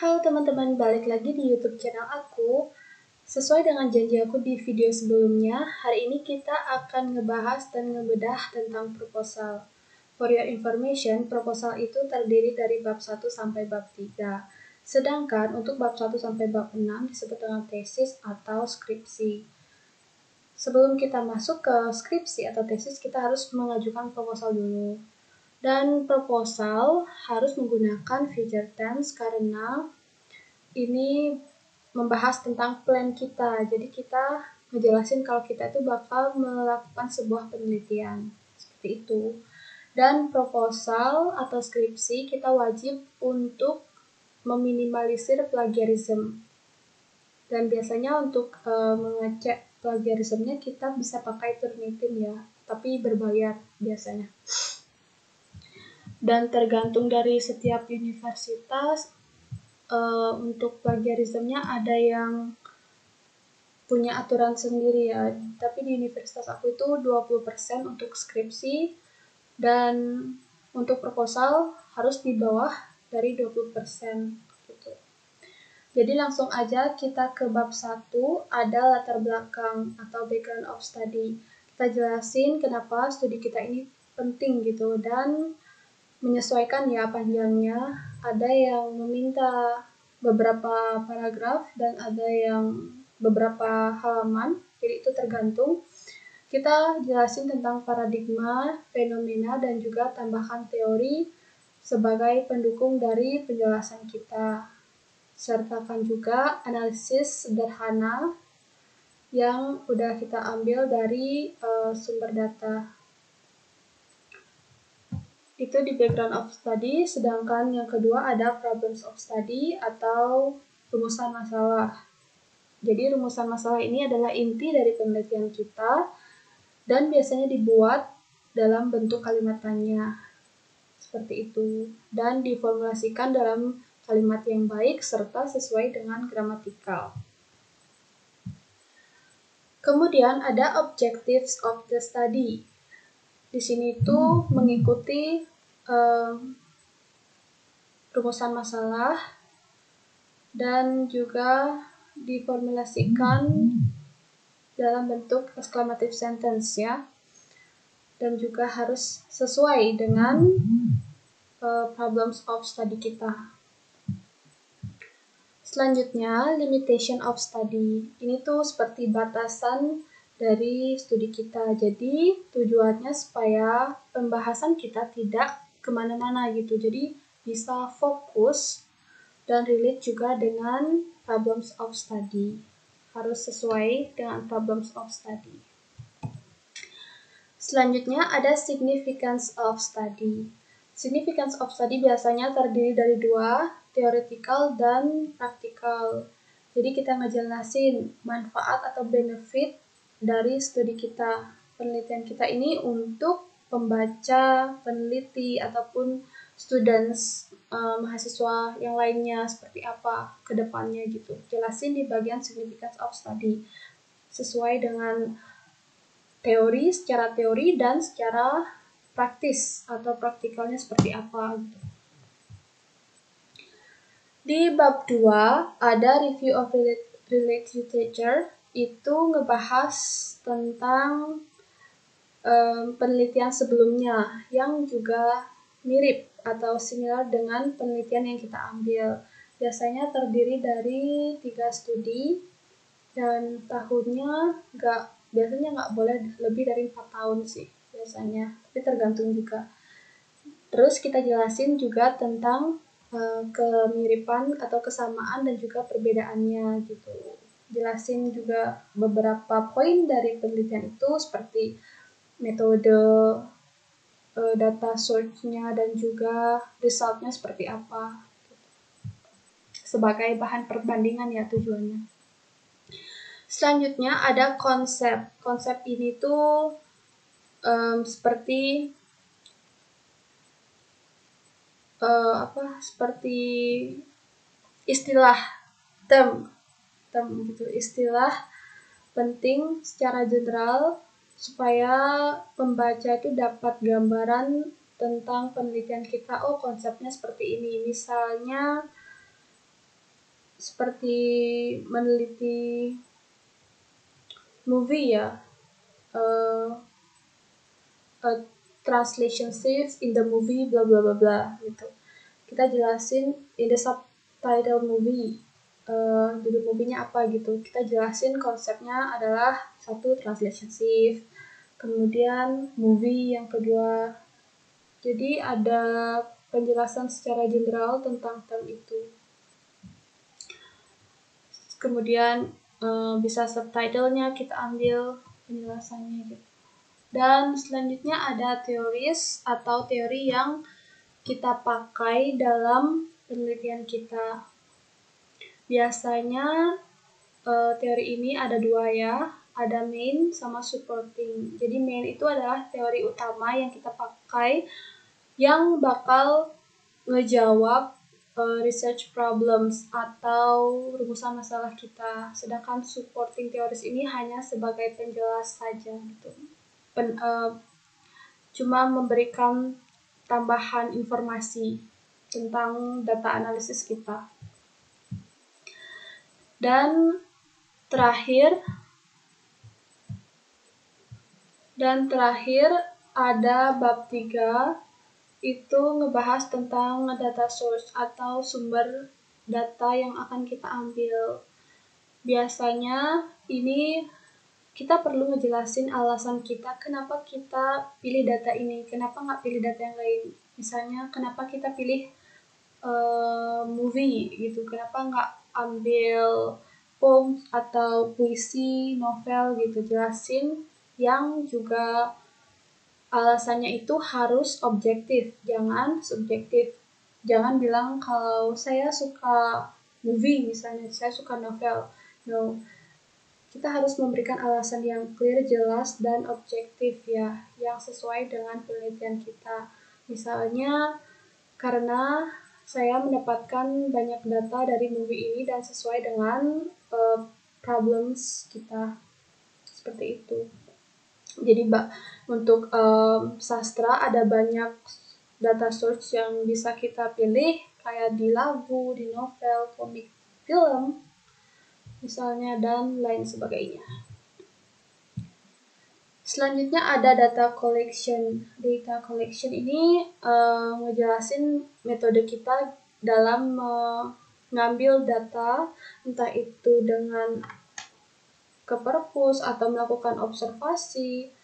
Halo teman-teman, balik lagi di YouTube channel aku. Sesuai dengan janji aku di video sebelumnya, hari ini kita akan ngebahas dan ngebedah tentang proposal. For your information, proposal itu terdiri dari bab 1 sampai bab 3. Sedangkan untuk bab 1 sampai bab 6 disebut dengan tesis atau skripsi. Sebelum kita masuk ke skripsi atau tesis, kita harus mengajukan proposal dulu. Dan proposal harus menggunakan future tense karena ini membahas tentang plan kita. Jadi kita ngejelasin kalau kita itu bakal melakukan sebuah penelitian. Seperti itu. Dan proposal atau skripsi kita wajib untuk meminimalisir plagiarism. Dan biasanya untuk mengecek plagiarismnya kita bisa pakai Turnitin ya, tapi berbayar biasanya. Dan tergantung dari setiap universitas, untuk plagiarismnya ada yang punya aturan sendiri ya. Tapi di universitas aku itu 20% untuk skripsi dan untuk proposal harus di bawah dari 20% gitu. Jadi langsung aja kita ke bab 1, ada latar belakang atau background of study. Kita jelasin kenapa studi kita ini penting gitu dan menyesuaikan ya panjangnya. Ada yang meminta beberapa paragraf dan ada yang beberapa halaman, jadi itu tergantung. Kita jelasin tentang paradigma, fenomena, dan juga tambahkan teori sebagai pendukung dari penjelasan kita. Sertakan juga analisis sederhana yang udah kita ambil dari sumber data. Itu di background of study, sedangkan yang kedua ada problems of study atau rumusan masalah. Jadi rumusan masalah ini adalah inti dari penelitian kita dan biasanya dibuat dalam bentuk kalimat tanya. Seperti itu. Dan diformulasikan dalam kalimat yang baik serta sesuai dengan gramatikal. Kemudian ada objectives of the study. Di sini tuh mengikuti rumusan masalah dan juga diformulasikan dalam bentuk exclamative sentence ya, dan juga harus sesuai dengan problems of study kita. Selanjutnya, limitation of study. Ini tuh seperti batasan dari studi kita. Jadi tujuannya supaya pembahasan kita tidak kemana-mana gitu. Jadi bisa fokus dan relate juga dengan problems of study. Harus sesuai dengan problems of study. Selanjutnya ada significance of study. Significance of study biasanya terdiri dari dua, theoretical dan practical. Jadi kita ngejelasin manfaat atau benefit dari studi kita, penelitian kita ini untuk pembaca, peneliti, ataupun students, mahasiswa yang lainnya seperti apa ke depannya gitu. Jelasin di bagian significance of study sesuai dengan teori, secara teori dan secara praktis atau praktikalnya seperti apa gitu. Di bab 2 ada review of related literature, itu ngebahas tentang penelitian sebelumnya yang juga mirip atau similar dengan penelitian yang kita ambil. Biasanya terdiri dari 3 studi dan tahunnya biasanya nggak boleh lebih dari 4 tahun sih biasanya, tapi tergantung juga. Terus kita jelasin juga tentang kemiripan atau kesamaan dan juga perbedaannya gitu. Jelasin juga beberapa poin dari penelitian itu seperti metode, data source-nya dan juga result-nya seperti apa. Sebagai bahan perbandingan ya tujuannya. Selanjutnya ada konsep. Konsep ini tuh seperti seperti istilah term gitu, istilah penting secara general supaya pembaca itu dapat gambaran tentang penelitian kita. Oh, konsepnya seperti ini. Misalnya seperti meneliti movie ya, a translation shifts in the movie bla bla bla bla gitu. Kita jelasin in the subtitle movie, judul movie-nya apa gitu. Kita jelasin konsepnya adalah satu translation shift, kemudian movie yang kedua. Jadi ada penjelasan secara general tentang term itu. Kemudian bisa subtitlenya kita ambil penjelasannya gitu. Dan selanjutnya ada teoris atau teori yang kita pakai dalam penelitian kita. Biasanya teori ini ada dua ya, ada main sama supporting. Jadi main itu adalah teori utama yang kita pakai yang bakal ngejawab research problems atau rumusan masalah kita. Sedangkan supporting teoris ini hanya sebagai penjelas saja gitu. Cuma memberikan tambahan informasi tentang data analisis kita. Dan terakhir ada bab 3, itu ngebahas tentang data source atau sumber data yang akan kita ambil. Biasanya ini kita perlu ngejelasin alasan kita kenapa kita pilih data ini, kenapa nggak pilih data yang lain. Misalnya kenapa kita pilih movie gitu, kenapa nggak ambil poem atau puisi, novel gitu. Jelasin yang juga alasannya itu harus objektif, jangan subjektif. Jangan bilang kalau saya suka movie misalnya, saya suka novel. No. Kita harus memberikan alasan yang clear, jelas, dan objektif ya, yang sesuai dengan penelitian kita. Misalnya, karena saya mendapatkan banyak data dari movie ini dan sesuai dengan problems kita. Seperti itu. Jadi untuk sastra ada banyak data source yang bisa kita pilih, kayak di lagu, di novel, komik, film, misalnya, dan lain sebagainya. Selanjutnya ada data collection. Data collection ini ngejelasin metode kita dalam mengambil data, entah itu dengan ke perpus atau melakukan observasi.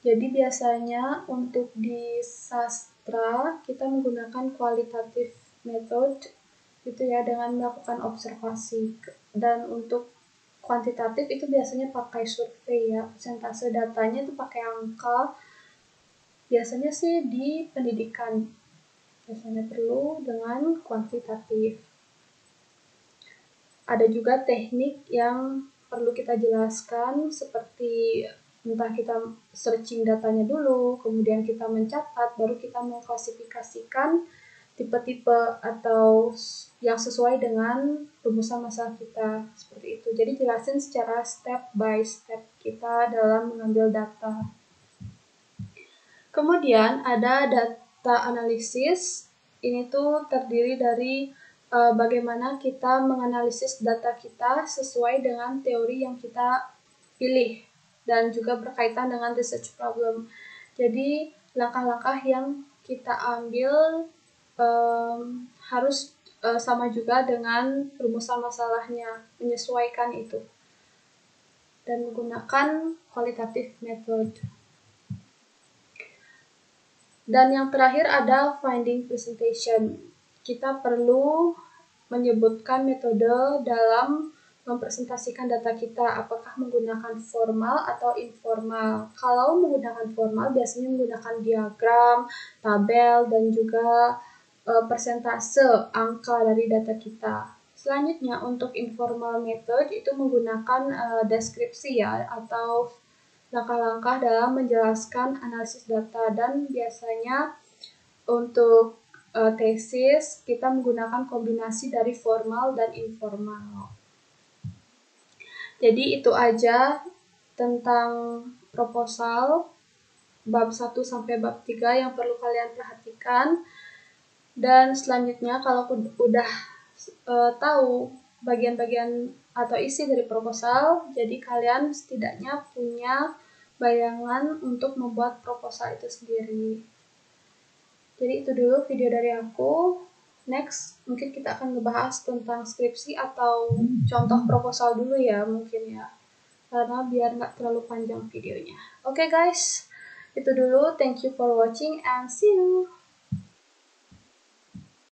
Jadi biasanya untuk di sastra kita menggunakan qualitative method gitu ya, dengan melakukan observasi. Dan untuk kuantitatif itu biasanya pakai survei ya, persentase datanya itu pakai angka. Biasanya sih di pendidikan biasanya perlu dengan kuantitatif. Ada juga teknik yang perlu kita jelaskan, seperti entah kita searching datanya dulu, kemudian kita mencatat, baru kita mengklasifikasikan tipe-tipe atau yang sesuai dengan rumusan masalah kita, seperti itu. Jadi jelasin secara step by step kita dalam mengambil data. Kemudian ada data analisis. Ini tuh terdiri dari bagaimana kita menganalisis data kita sesuai dengan teori yang kita pilih dan juga berkaitan dengan research problem. Jadi langkah-langkah yang kita ambil harus sama juga dengan rumusan masalahnya, menyesuaikan itu dan menggunakan qualitative method. Dan yang terakhir ada finding presentation. Kita perlu menyebutkan metode dalam mempresentasikan data kita, apakah menggunakan formal atau informal. Kalau menggunakan formal biasanya menggunakan diagram, tabel, dan juga persentase angka dari data kita. Selanjutnya untuk informal method itu menggunakan deskripsi ya, atau langkah-langkah dalam menjelaskan analisis data, dan biasanya untuk tesis kita menggunakan kombinasi dari formal dan informal. Jadi itu aja tentang proposal bab 1 sampai bab 3 yang perlu kalian perhatikan. Dan selanjutnya kalau udah tahu bagian-bagian atau isi dari proposal. Jadi kalian setidaknya punya bayangan untuk membuat proposal itu sendiri. Jadi itu dulu video dari aku. Next, mungkin kita akan ngebahas tentang skripsi atau contoh proposal dulu ya mungkin ya. Karena biar nggak terlalu panjang videonya. Oke guys, itu dulu. Thank you for watching and see you.